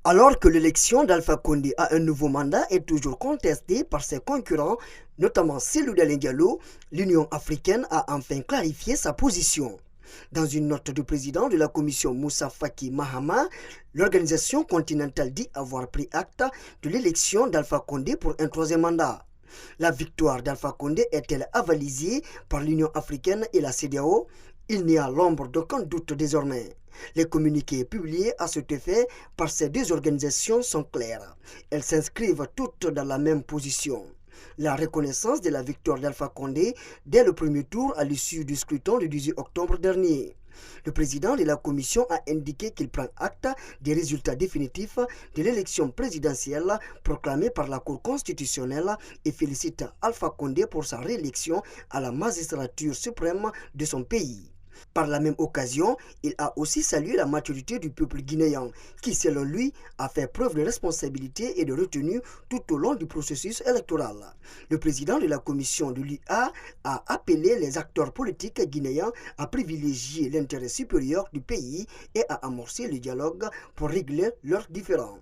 Alors que l'élection d'Alpha Condé à un nouveau mandat est toujours contestée par ses concurrents, notamment Cellou Dalein Diallo, l'Union africaine a enfin clarifié sa position. Dans une note du président de la commission Moussa Faki Mahama, l'organisation continentale dit avoir pris acte de l'élection d'Alpha Condé pour un troisième mandat. La victoire d'Alpha Condé est-elle avalisée par l'Union africaine et la CEDEAO? Il n'y a l'ombre d'aucun doute désormais. Les communiqués publiés à cet effet par ces deux organisations sont clairs. Elles s'inscrivent toutes dans la même position. La reconnaissance de la victoire d'Alpha Condé dès le premier tour à l'issue du scrutin du 18 octobre dernier. Le président de la commission a indiqué qu'il prend acte des résultats définitifs de l'élection présidentielle proclamée par la Cour constitutionnelle et félicite Alpha Condé pour sa réélection à la magistrature suprême de son pays. Par la même occasion, il a aussi salué la maturité du peuple guinéen, qui selon lui a fait preuve de responsabilité et de retenue tout au long du processus électoral. Le président de la commission de l'UA a appelé les acteurs politiques guinéens à privilégier l'intérêt supérieur du pays et à amorcer le dialogue pour régler leurs différends.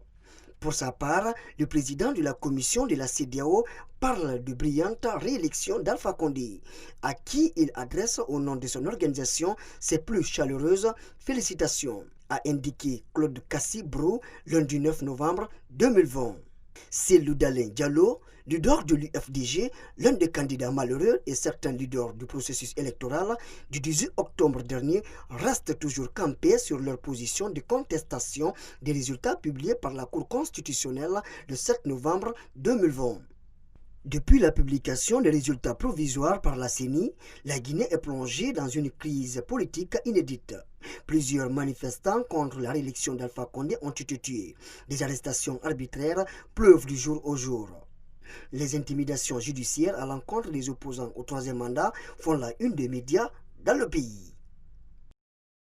Pour sa part, le président de la commission de la CEDEAO parle de brillante réélection d'Alpha Condé, à qui il adresse au nom de son organisation ses plus chaleureuses félicitations, a indiqué Claude Kassi Brou lundi 9 novembre 2020. Cellou Dalein Diallo, leader de l'UFDG, l'un des candidats malheureux et certains leaders du processus électoral du 18 octobre dernier, restent toujours campés sur leur position de contestation des résultats publiés par la Cour constitutionnelle le 7 novembre 2020. Depuis la publication des résultats provisoires par la CENI, la Guinée est plongée dans une crise politique inédite. Plusieurs manifestants contre la réélection d'Alpha Condé ont été tués. Des arrestations arbitraires pleuvent du jour au jour. Les intimidations judiciaires à l'encontre des opposants au troisième mandat font la une des médias dans le pays.